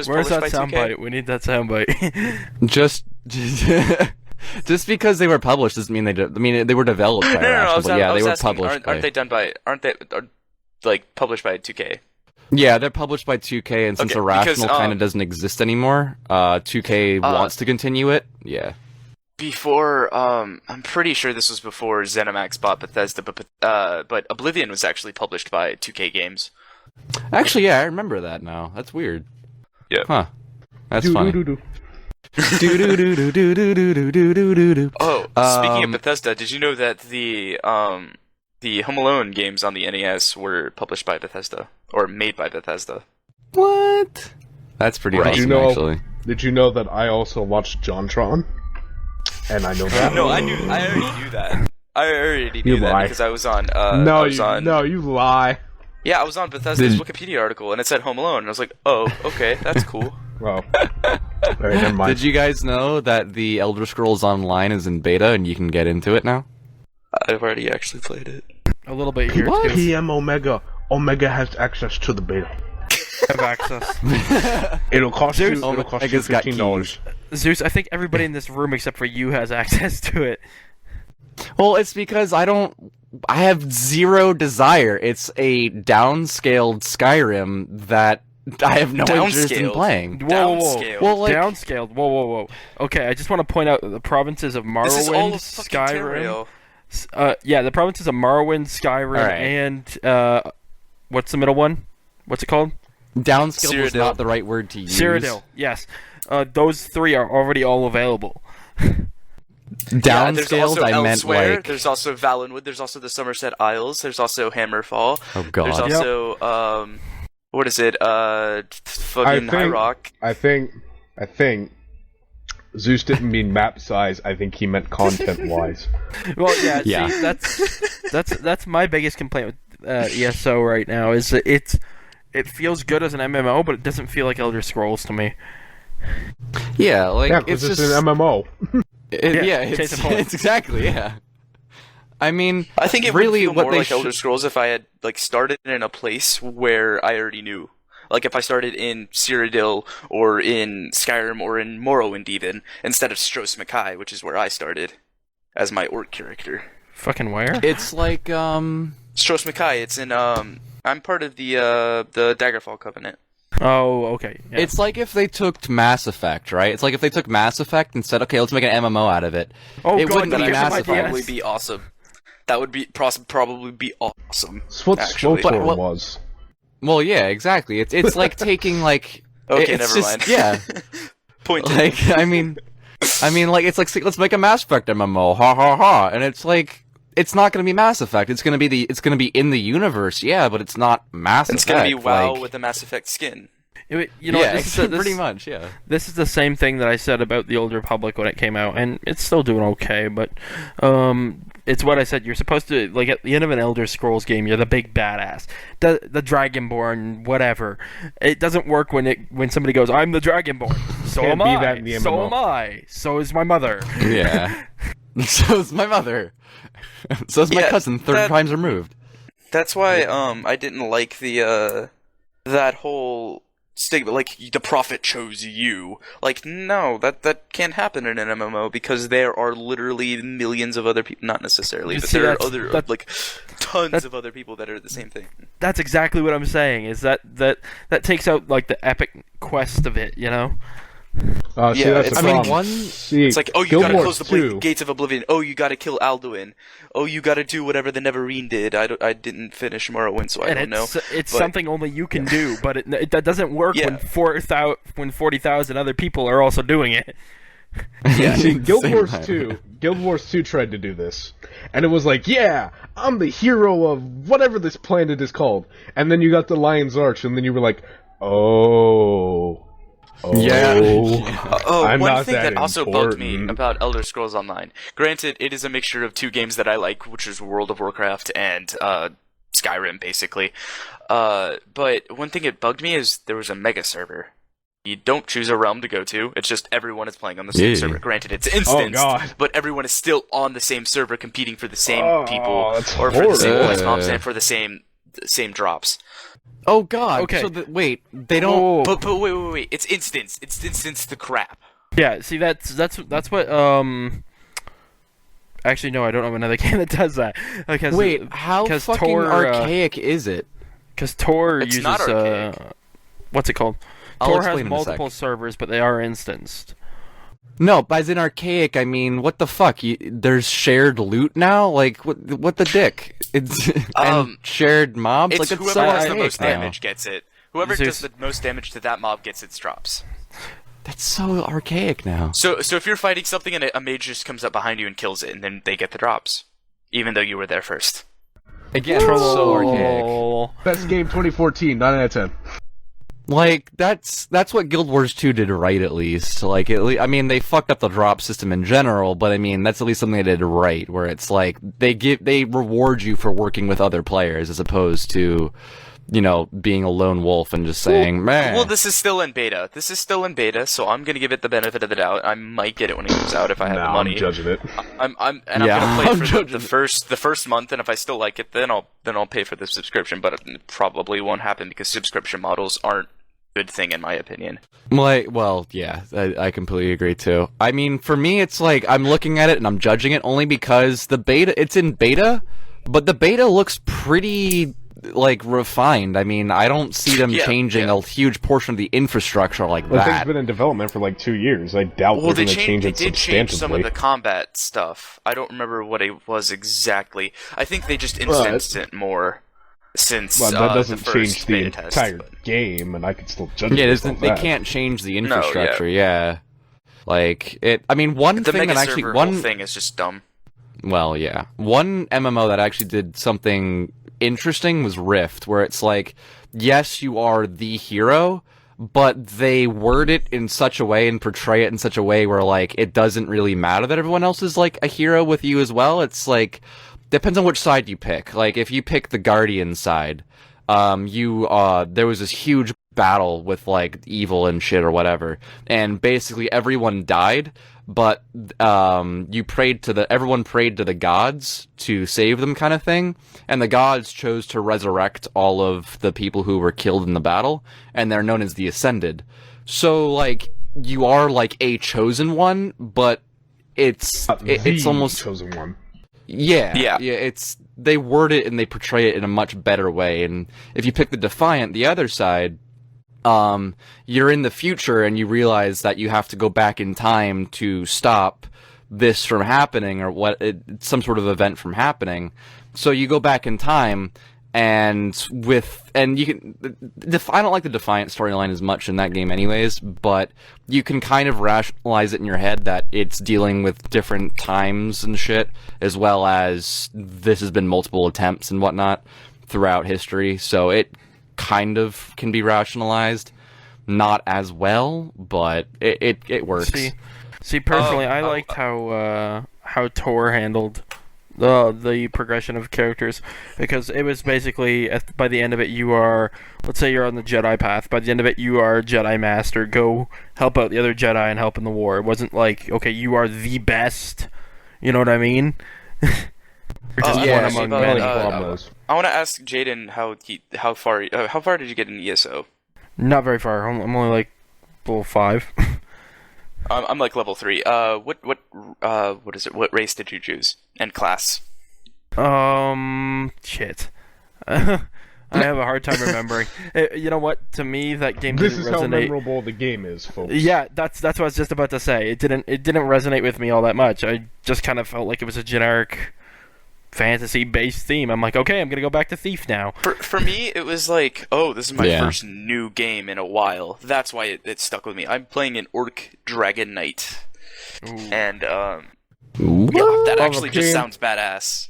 Where's published that by 2K? soundbite? We need that soundbite. Just because they were published doesn't mean they did. I mean, they were developed by Irrational, but yeah, they were published. Aren't they published by 2K? Yeah, they're published by 2K, and since Irrational kind of doesn't exist anymore, 2K wants to continue it. Yeah. Before, I'm pretty sure this was before ZeniMax bought Bethesda, but Oblivion was actually published by 2K Games. Actually, yeah, I remember that now. That's weird. Yeah. Huh. That's funny. Oh, speaking of Bethesda, did you know that the Home Alone games on the NES were published by Bethesda or made by Bethesda? What? That's pretty awesome, actually. Did you know that I also watched JonTron? And I know that. No, I already knew that. I already knew that because I was on. No, you lie. Yeah, I was on Bethesda's Wikipedia article, and it said Home Alone, and I was like, oh, okay, that's cool. Well, alright, never mind. Did you guys know that the Elder Scrolls Online is in beta, and you can get into it now? I've already actually played it. A little bit here, What? too. PM Omega. Omega has access to the beta. Have access. It'll cost you Omega's got $15. Zeus, I think everybody in this room except for you has access to it. Well, it's because I have zero desire. It's a downscaled Skyrim that I have no interest in playing. Downscaled. Well, like, Downscaled. Whoa. Okay, I just want to point out that the provinces of Morrowind, This is all of fucking Skyrim. Terrario. Yeah, the provinces of Morrowind, Skyrim, Alright. and what's the middle one? What's it called? downscaled was Cyrodiil. not the right word to use. Cyrodiil. Yes, those three are already all available. There's also Downscaled, I meant Elsewhere, like. there's also Valenwood, there's also the Somerset Isles, there's also Hammerfall, Oh god. there's also, what is it, fucking High Rock. I think Zeus didn't mean map size. I think he meant content-wise. Well, yeah. Yeah. See, that's my biggest complaint with ESO right now is that it feels good as an MMO, but it doesn't feel like Elder Scrolls to me. Yeah, like Yeah, it's because it's just an MMO. case in point. It's exactly, yeah. I mean, I think it really would feel what more they like Elder Scrolls if I had started in a place where I already knew. Like if I started in Cyrodiil or in Skyrim or in Morrowind even, instead of Stros Mackay, which is where I started as my orc character. Fucking where? It's like Stros Mackay, it's in I'm part of the Daggerfall Covenant. Oh, okay. Yeah. It's like if they took Mass Effect, right? It's like if they took Mass Effect and said, okay, let's make an MMO out of it. Oh, it God, wouldn't that be actually Mass might Effect. be Probably be awesome. That would be probably be awesome. It's what Actually. SWTOR was. Well, yeah, exactly. It's like taking like Okay, it's never just, mind. Yeah, Point taken. like I mean, like it's like let's make a Mass Effect MMO, ha ha ha, and it's like it's not going to be Mass Effect. It's going to be in the universe, yeah, but it's not Mass It's Effect. gonna be WoW like, with the Mass Effect skin. You know, yeah, this is pretty much, yeah. This is the same thing that I said about the Old Republic when it came out, and it's still doing okay. But it's what I said. You're supposed to, like, at the end of an Elder Scrolls game, you're the big badass, the Dragonborn, whatever. It doesn't work when somebody goes, "I'm the Dragonborn." So Can't am be I. that in the So MMO. am I. So is my mother. Yeah. So's my mother. So's my Yeah, cousin, third that- times removed. That's why I didn't like the that whole stigma, like the prophet chose you. Like, no, that can't happen in an MMO because there are literally millions of other people. Not necessarily, You but see, there are that's- like tons of other people that are the same thing. That's exactly what I'm saying. Is that takes out like the epic quest of it, you know? See, Yeah, that's it's- the I mean, problem. one- See, It's like, oh, you Guild gotta Wars close the 2. gates of Oblivion. Oh, you gotta kill Alduin. Oh, you gotta do whatever the Neverine did. I didn't finish Morrowind, so I And don't know. it's but- something only you can do, but that doesn't work Yeah. when 40,000 other people are also doing it. Yeah. See, Guild Same Wars time. 2, Guild Wars 2 tried to do this. And it was like, yeah, I'm the hero of whatever this planet is called. And then you got the Lion's Arch, and then you were like, oh. Yeah. I'm one not thing that also bugged me important. about Elder Scrolls Online. Granted, it is a mixture of two games that I like, which is World of Warcraft and Skyrim, basically. But one thing it bugged me is there was a mega server. You don't choose a realm to go to. It's just everyone is playing on the same Yeah. server. Granted, it's instanced, God. but everyone is still on the same server competing for the same Oh, people that's or for the same horrible. quest mobs and for the same drops. Oh God. Okay. So wait, they don't. Oh. But wait. It's instanced. It's instanced the crap. Yeah, see, that's what, Actually, no, I don't know another game that does that. Because, Wait, how 'cause fucking Tor, archaic is it? Because Tor It's uses, not archaic. what's it called? I'll Tor has explain in a sec. multiple servers, but they are instanced. No, by as in archaic, I mean what the fuck? There's shared loot now. Like what the dick? It's and shared mobs. It's Like it's whoever so does the archaic most now. damage gets it. Whoever So does the most damage to that mob gets its drops. That's so archaic now. So if you're fighting something and a mage just comes up behind you and kills it, and then they get the drops, even though you were there first. Again, it's so archaic. Troll. Best game 2014, 9 out of 10. Like that's what Guild Wars 2 did right, at least. Like I mean, they fucked up the drop system in general, but I mean that's at least something they did right, where it's like they reward you for working with other players as opposed to, you know, being a lone wolf and just saying, man. Well, this is still in beta. So I'm gonna give it the benefit of the doubt. I might get it when it comes out if I have the money. I'm judging it. I'm Yeah, gonna play I'm for judging the first month, and if I still like it, then I'll pay for the subscription. But it probably won't happen because subscription models aren't a good thing in my opinion. Like, well, yeah, I completely agree too. I mean, for me, it's like I'm looking at it and I'm judging it only because it's in beta, but the beta looks pretty like refined. I mean, I don't see them changing a huge portion of the infrastructure like The thing's that. been in development for like 2 years. I doubt Well, they're they going to change it did change some of substantively. the combat stuff. I don't remember what it was exactly. I think they just instanced it more since Well, that the doesn't first change the beta test. entire but- game, and I could still judge Yeah, it. they can't change the infrastructure. yeah. Like it. I mean, one The thing mega that actually server one whole thing is just dumb. Well, yeah. One MMO that actually did something interesting was Rift, where it's like, yes, you are the hero, but they word it in such a way and portray it in such a way where, like, it doesn't really matter that everyone else is, like, a hero with you as well. It's like, depends on which side you pick. Like, if you pick the Guardian side, there was this huge battle with, like, evil and shit or whatever, and basically everyone died, but everyone prayed to the gods to save them, kind of thing, and the gods chose to resurrect all of the people who were killed in the battle, and they're known as the Ascended. So, like, you are like a chosen one, but it's almost chosen one. yeah. It's they word it and they portray it in a much better way. And if you pick the Defiant, the other side, you're in the future and you realize that you have to go back in time to stop this from happening or some sort of event from happening. So you go back in time and you can I don't like the Defiant storyline as much in that game anyways, but you can kind of rationalize it in your head that it's dealing with different times and shit, as well as this has been multiple attempts and whatnot throughout history, so it kind of can be rationalized. Not as well, but it works. See, personally, I liked how Tor handled the progression of characters, because it was basically by the end of it, let's say you're on the Jedi path. By the end of it, you are Jedi Master. Go help out the other Jedi and help in the war. It wasn't like, okay, you are the best. You know what I mean? You're just yeah, one among but, many. I want to ask Jaden how far did you get in ESO? Not very far. I'm only like level 5. I'm like level 3. What is it? What race did you choose and class? Shit. I have a hard time remembering. You know what? To me, that game This didn't is resonate. how memorable the game is, folks. Yeah, that's what I was just about to say. It didn't resonate with me all that much. I just kind of felt like it was a generic fantasy-based theme. I'm like, okay, I'm gonna go back to Thief now. For me, it was like, oh, this is my Yeah. first new game in a while. That's why it stuck with me. I'm playing an Orc Dragon Knight, and yeah, that actually just sounds badass.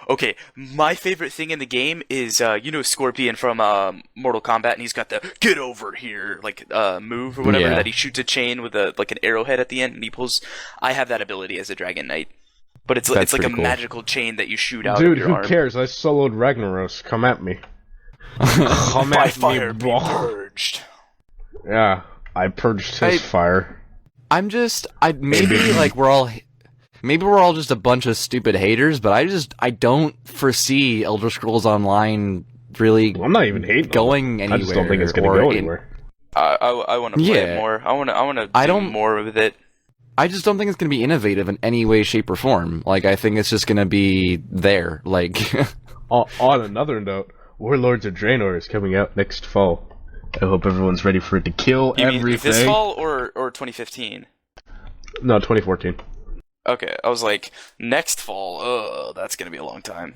Okay. My favorite thing in the game is Scorpion from Mortal Kombat, and he's got the "get over here" move or whatever Yeah. that he shoots a chain with an arrowhead at the end, and he pulls. I have that ability as a Dragon Knight, but it's like a pretty cool. magical chain that you shoot out Dude, of your who arm. cares? I soloed Ragnaros. Come at me. Come By at fire me, be bro. purged. Yeah, I purged his fire. I'm just, maybe we're all just a bunch of stupid haters, but I don't foresee Elder Scrolls Online really I'm not even hating. going anywhere. I just don't think it's gonna or go in- anywhere. I want to play it Yeah. more. I want to I do don't- more with it. I just don't think it's going to be innovative in any way, shape, or form. Like, I think it's just going to be there. Like, On another note, Warlords of Draenor is coming out next fall. I hope everyone's ready for it to kill You mean everything. this fall or 2015? No, 2014. Okay, I was like, next fall. Oh, that's gonna be a long time.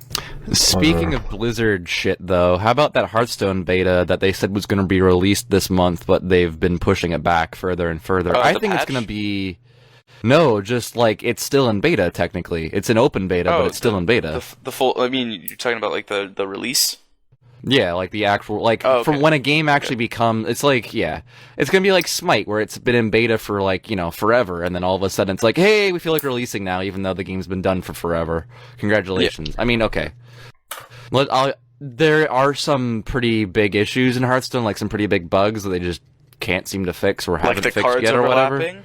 speaking of Blizzard shit, though, how about that Hearthstone beta that they said was going to be released this month, but they've been pushing it back further and further? I the think it's patch? going to be... No, just like, it's still in beta, technically. It's an open beta, but it's still in beta. The full. I mean, you're talking about like the release. Yeah, like the actual, like, Oh, okay. from when a game actually becomes, it's like, yeah, it's gonna be like Smite, where it's been in beta for, like, forever, and then all of a sudden it's like, hey, we feel like releasing now, even though the game's been done for forever. Congratulations. I mean, okay. There are some pretty big issues in Hearthstone, like some pretty big bugs that they just can't seem to fix or Like haven't the fixed cards yet or whatever. overlapping.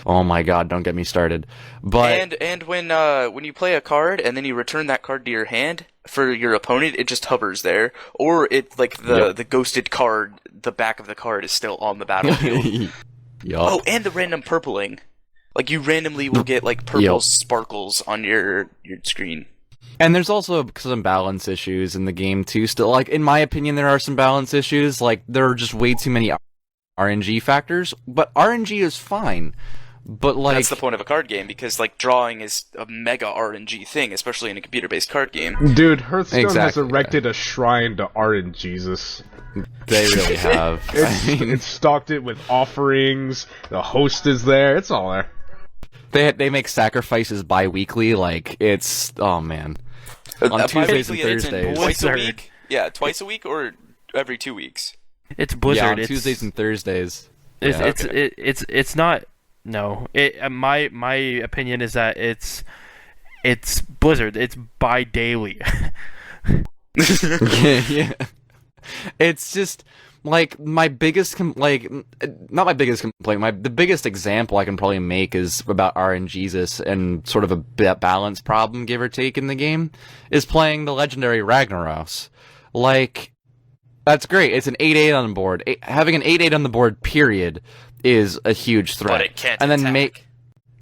Oh my god, don't get me started. But And when you play a card and then you return that card to your hand for your opponent, it just hovers there, or it like the ghosted card, the back of the card is still on the battlefield. Yup. Oh, and the random purpling, like you randomly will get like purple Yep. sparkles on your screen. And there's also some balance issues in the game too. Still, like, in my opinion, there are some balance issues. Like, there are just way too many RNG factors. But RNG is fine. But like, That's the point of a card game, because like drawing is a mega RNG thing, especially in a computer-based card game. Dude, Hearthstone has Exactly, erected a shrine to RNGesus. they really have. It's stocked it with offerings. The host is there. It's all there. They make sacrifices bi-weekly. Like, it's, oh man. On Tuesdays and Bi-weekly, it's in Thursdays. twice a Blizzard. week. Yeah, twice a week or every 2 weeks. It's Blizzard. Yeah, on it's, Tuesdays and Thursdays. It's Yeah. it's not. No, my opinion is that it's Blizzard. It's bi-daily. Yeah. It's just like my biggest not my biggest complaint. The biggest example I can probably make is about RNGesus and sort of a balance problem, give or take, in the game, is playing the legendary Ragnaros. Like, that's great. It's an 8/8 on the board. Having an 8/8 on the board, period, is a huge threat. But it can't and then attack.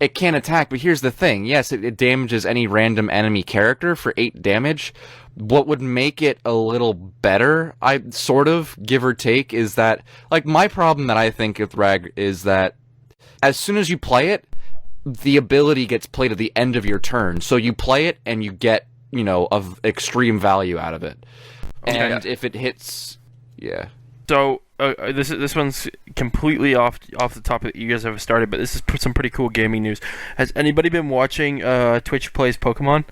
It can't attack, but here's the thing. Yes, it damages any random enemy character for 8 damage. What would make it a little better, give or take, is that, like, my problem that I think with Rag is that as soon as you play it, the ability gets played at the end of your turn. So you play it and you get, of extreme value out of it. And if it hits, yeah. So this one's completely off the topic that you guys have started, but this is some pretty cool gaming news. Has anybody been watching Twitch Plays Pokemon?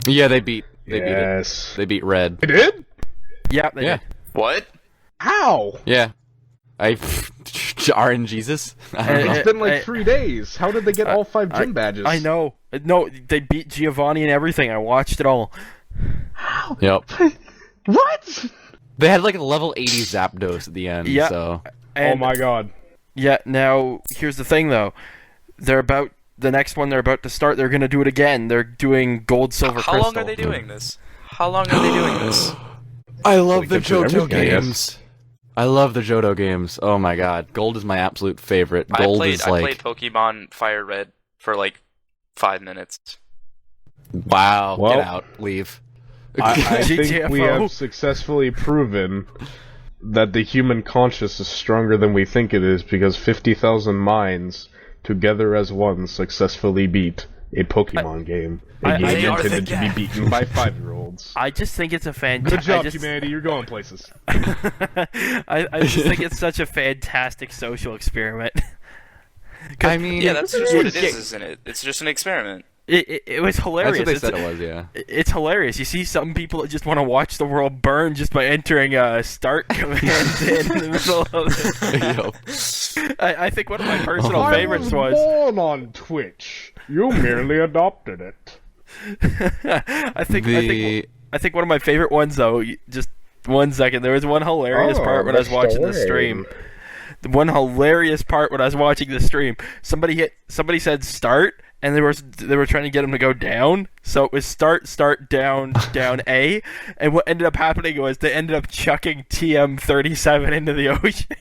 Yeah, they beat it. Yes. They beat Red. They did? Yeah, they Yeah. did. What? How? Yeah. RNGesus? I don't know. It's been like 3 days. How did they get all 5 gym badges? I know. No, they beat Giovanni and everything. I watched it all. Yep. What? They had like a level 80 Zapdos at the end, Yeah. so... And, Oh my god. Yeah. Now here's the thing, though. The next one they're about to start. They're gonna do it again. They're doing Gold, Silver, How Crystal. long are they doing this? How long are they doing this? I love the Like, they're doing Johto everything, I guess. games. I love the Johto games. Oh my god. Gold is my absolute favorite. Gold is I like... played Pokemon Fire Red for like 5 minutes. Wow. Well- Get out. Leave. I think we GGFO. have successfully proven that the human conscious is stronger than we think it is because 50,000 minds together as one successfully beat a Pokemon game. A game They are the intended to be gang. beaten by 5-year-olds. I just think it's a Good job, just, humanity. You're going places. I just think it's such a fantastic social experiment. I mean, Yeah, that's just what it is, isn't it? It's just an experiment. It was hilarious. that's what they said it was, yeah. It's hilarious. You see some people that just want to watch the world burn just by entering a start command in the middle of it. I think one of my personal favorites was... born on Twitch. You merely adopted it. I think one of my favorite ones, though, just 1 second, there was one hilarious part when I was watching the stream. The one hilarious part when I was watching the stream, somebody said start, and they were trying to get him to go down, so it was start, down, A, and what ended up happening was they ended up chucking TM37 into the ocean.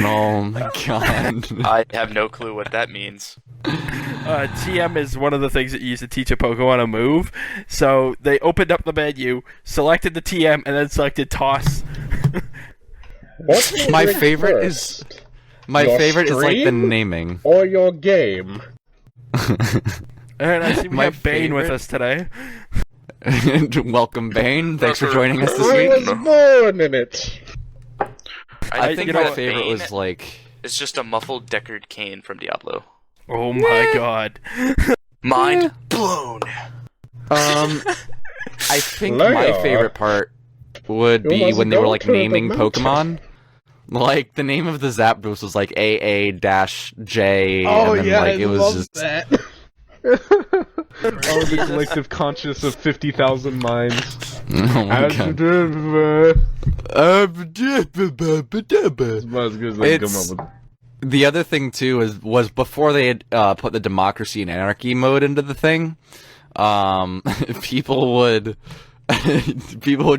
Oh my god. I have no clue what that means. TM is one of the things that you use to teach a Pokemon a move, so they opened up the menu, selected the TM, and then selected toss. What's My your favorite first? is my Your favorite is like the stream? naming. Or your game? And I see we My have Bane with favorite- us today. Welcome, Bane. Thanks for joining us this I week. was born in it. I think you my know, favorite Bane was like is just a muffled Deckard Cain from Diablo. Oh my god. Mind blown. I think Leia. my favorite part would You be must when they were go like to the naming mountain. Pokemon. Like the name of the Zapdos was like AA-J, Oh and then yeah, like I it was love just that. Oh, the collective conscious of 50,000 minds. oh my As god. as good as they come It's- up with. The other thing too was before they had put the democracy and anarchy mode into the thing, people would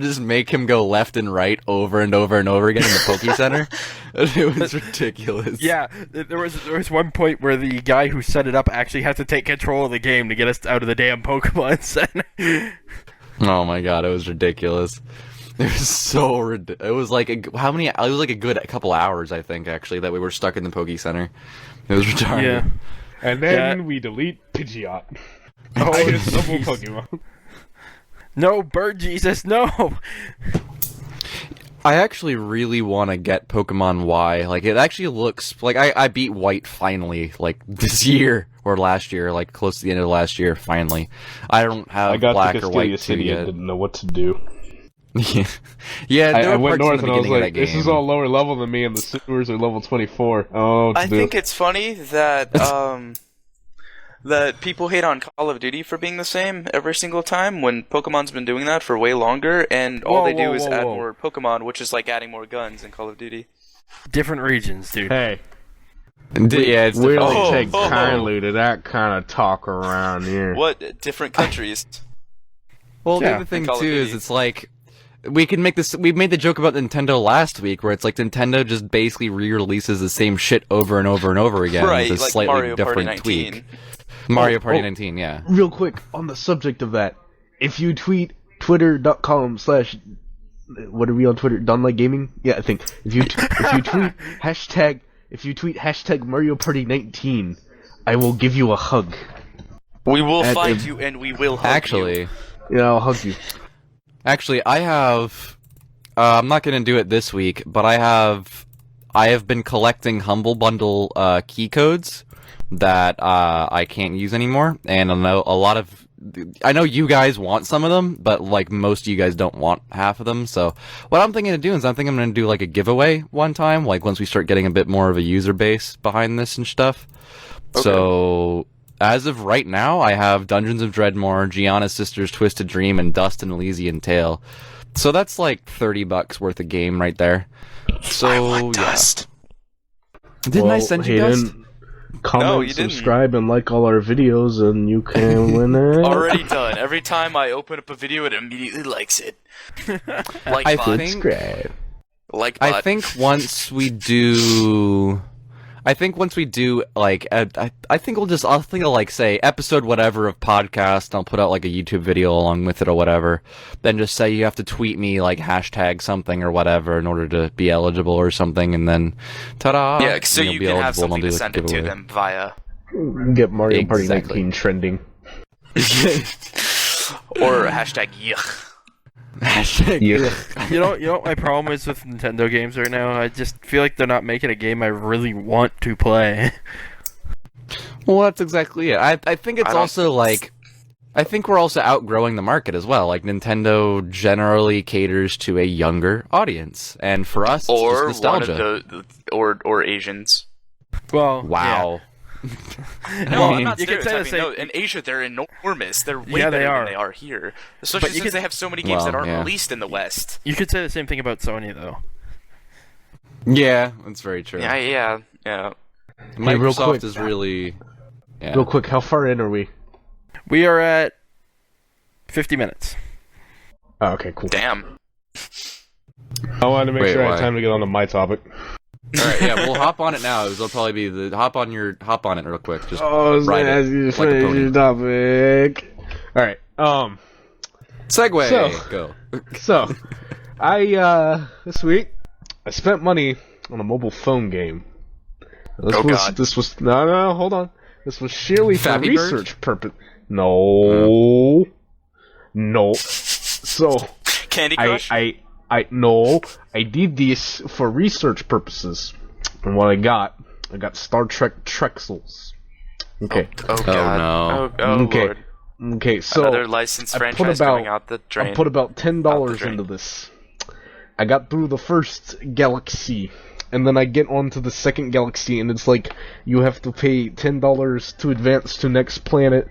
just make him go left and right over and over and over again in the Poke Center. It was ridiculous. Yeah, there was one point where the guy who set it up actually had to take control of the game to get us out of the damn Pokemon Center. Oh my god, it was ridiculous. It was so it was like it was like a good couple hours, I think, actually, that we were stuck in the Poke Center. It was retarded. Yeah. And then Yeah. we delete Pidgeot. Oh, I get double jeez. Pokemon. No, Bird Jesus, no! I actually really want to get Pokemon Y. Like, it actually looks like I beat White finally, like this year or last year, like close to the end of last year. Finally, I don't have I got Black to or White Castelia 2 City and yet. didn't know what to do. Yeah, there I were went parts in north the and I was beginning of like, that this game. is all lower level than me and the sewers are level 24. Oh, I think it's funny that that people hate on Call of Duty for being the same every single time when Pokemon's been doing that for way longer, and all they do is add more Pokemon, which is like adding more guns in Call of Duty. Different regions, dude. Hey, Yeah, it's we different. don't take Oh. kindly to that kind of talk around here. What different countries? Well, the Yeah, other thing Call of too is Duty. it's like we can make this. We made the joke about Nintendo last week, where it's like Nintendo just basically re-releases the same shit over and over and over again Right, with a like slightly Mario Party different 19. tweak. Mario Party oh. 19, yeah. Real quick, on the subject of that, if you tweet twitter.com/ what are we on Twitter? Dunlight Gaming? Yeah, I think. If you tweet hashtag Mario Party 19, I will give you a hug. We will At- find you and we will hug you. Actually, Yeah, I'll hug you. I have. I'm not gonna do it this week, but I have been collecting Humble Bundle key codes that I can't use anymore, and I know you guys want some of them, but like most of you guys don't want half of them. So what I'm thinking of doing is I'm going to do like a giveaway one time, like once we start getting a bit more of a user base behind this and stuff. Okay. So as of right now, I have Dungeons of Dreadmore, Gianna's Sisters, Twisted Dream, and Dust and Elysian Tale. So that's like $30 worth of game right there. So I want Dust. Didn't I send you Dust? Hayden, comment, No, you didn't. subscribe, and like all our videos, and you can win it. Already done. Every time I open up a video, it immediately likes it. Like I bot. think- Subscribe. Like bot. I think once we do I think once we do like, I think I'll think I'll like say episode whatever of podcast. I'll put out like a YouTube video along with it or whatever. Then just say you have to tweet me like hashtag something or whatever in order to be eligible or something, and then ta-da! Yeah, so you be can have eligible, something to and I'll do, like, send a it to giveaway. them via. Get Mario Party Exactly. 19 trending. Or hashtag yuck. Hashtag Yeah. You know what my problem is with Nintendo games right now? I just feel like they're not making a game I really want to play. Well, that's exactly it. I think it's I don't- also like, I think we're also outgrowing the market as well. Like Nintendo generally caters to a younger audience, and for us, it's Or just one nostalgia. of or Asians. Well, Wow. No, I mean, I'm not you could say the stereotyping. No, same- in Asia they're enormous. They're way Yeah, they better are. than they are here. Especially you since could- they have so many games that Well, aren't yeah. released in the West. You could say the same thing about Sony, though. Yeah, that's very true. Yeah. Hey, real Microsoft quick. is really. Yeah. Real quick, how far in are we? We are at 50 minutes. Oh, okay, cool. Damn. I wanted to make Wait, sure I why? had time to get on to my topic. All right, yeah, we'll hop on it now. It'll probably be the hop on it real quick. Just Oh, ride it you like a pony. topic. All right. Segue. So- Go. So, I this week I spent money on a mobile phone game. God. This was no, hold on. This was sheerly for Flappy Bird? research purpose. No. So, Candy Crush. I did this for research purposes. And what I got Star Trek Trexels. Okay. Oh god. no. Oh Okay. lord. Okay, so Another licensed I put franchise about- going out the drain. I put about $10 drain. into this. I got through the first galaxy, and then I get onto the second galaxy, and it's like you have to pay $10 to advance to next planet,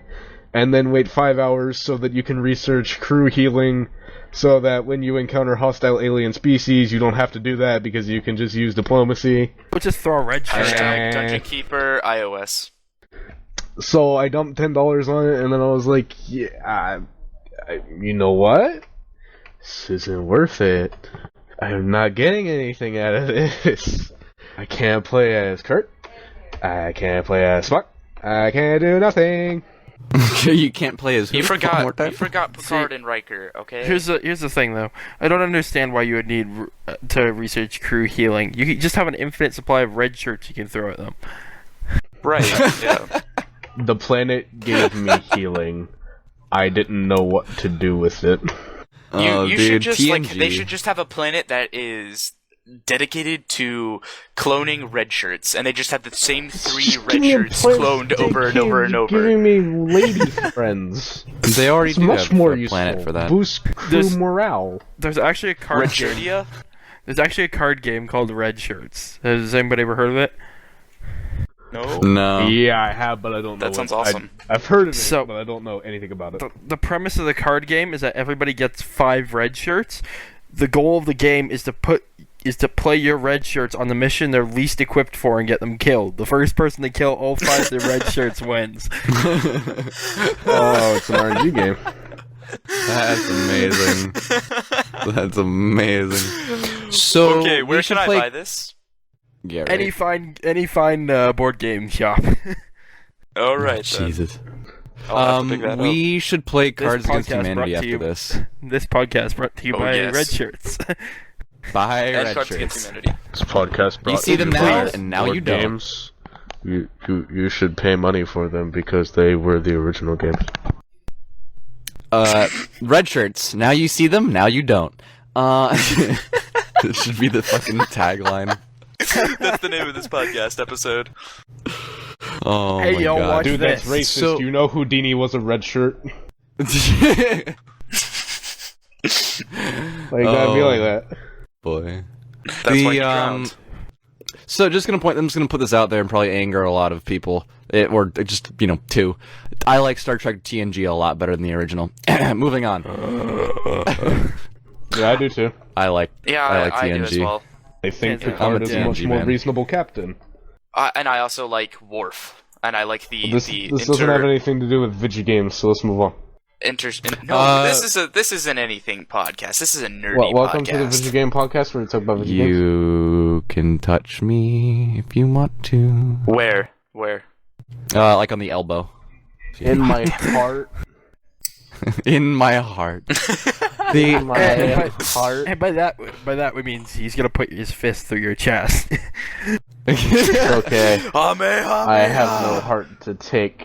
and then wait 5 hours so that you can research crew healing, so that when you encounter hostile alien species, you don't have to do that because you can just use diplomacy. We'll just throw a red shirt out. Hashtag Dungeon Keeper iOS. So I dumped $10 on it, and then I was like, yeah, you know what? This isn't worth it. I'm not getting anything out of this. I can't play as Kurt. I can't play as Spock. I can't do nothing. You can't play as who? You One more forgot. time? You forgot Picard and Riker. Okay. Here's the thing, though. I don't understand why you would need to research crew healing. You could just have an infinite supply of red shirts you can throw at them. Right. Yeah. The planet gave me healing. I didn't know what to do with it. You dude, should just like TNG. they should just have a planet that is dedicated to cloning red shirts, and they just have the same three red Give me a shirts planet cloned over and over and over. Giving me lady friends. They already It's do much have more a useful. planet for that. Boost crew There's- morale. There's actually a card Red game. shirtia? There's actually a card game called Red Shirts. Has anybody ever heard of it? No. No. Yeah, I have, but I don't know. That sounds what- awesome. I've heard of it, So- but I don't know anything about it. The premise of the card game is that everybody gets 5 red shirts. The goal of the game is to play your red shirts on the mission they're least equipped for and get them killed. The first person to kill all 5 of the red shirts wins. Oh, it's an RNG game. That's amazing. That's amazing. So Okay, where we should should I play... buy this? Yeah, right. Any fine board game shop. All right. Then. Jesus. I'll have to pick that We should play Cards Against podcast Humanity brought to after you- this. This podcast brought to you Oh, by yes. Red Shirts. Buy And red Cards Against shirts. Humanity. This podcast brought see them to now, by and now board you don't. Games. You should pay money for them because they were the original games. Red shirts. Now you see them. Now you don't. This should be the fucking tagline. That's the name of this podcast episode. Oh Hey, my yo, god. watch Dude, that's this. racist. So- You know Houdini was a red shirt? Like, gotta be Oh. like that. Boy. That's why he drowned. So I'm just gonna put this out there and probably anger a lot of people, or just two. I like Star Trek TNG a lot better than the original. Moving on. Yeah, I do too. I like Yeah, I like I TNG. do as well. I think I'm a Picard is a much TNG more man. reasonable captain. And I also like Worf. And I like the This doesn't have anything to do with video games, so let's move on. No, this isn't anything podcast. This is a nerdy Welcome podcast. to the video game podcast where we talk about video games. You can touch me if you want to. Where? Like on the elbow. In my heart. In my heart. In my and heart. And by that we mean he's gonna put his fist through your chest. Okay. I have no no. heart to take.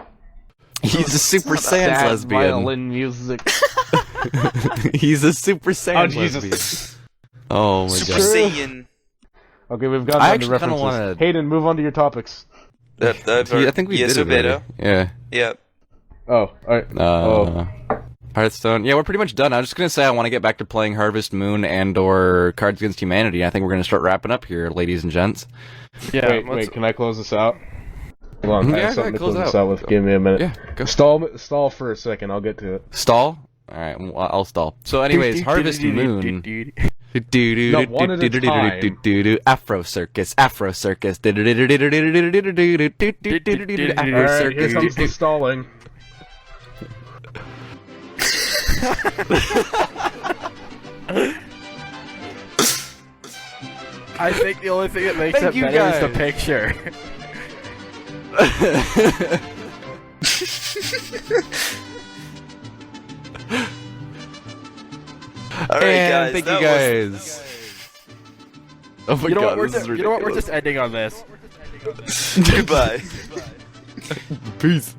He's a Super Saiyan Sad lesbian. violin music. He's a Super Saiyan Oh, Jesus. lesbian. Oh my Super god. Saiyan. Okay, we've got I on to actually kinda references. wanna- Hayden, move on to your topics. I think we did it already. Yeah. Yep. Oh, alright. Hearthstone. Yeah, we're pretty much done. I was just gonna say I want to get back to playing Harvest Moon and/or Cards Against Humanity. I think we're gonna start wrapping up here, ladies and gents. Yeah. Wait, can I close this out? Hold on, I Yeah, have something to close close out. this out with. Give me a minute. Yeah, go. Stall for a second, I'll get to it. Stall. All right, I'll stall. So, anyways, Harvest Moon. No, one at a time. Afro Circus. Afro Circus. Afro Alright, here comes Circus. the stalling. I think the only thing that makes Thank it you, better is the guys. picture. All right, And guys. thank you that guys. Oh my You know god, what? this is You know what? We're ridiculous. just ending on this. was... Goodbye. Peace.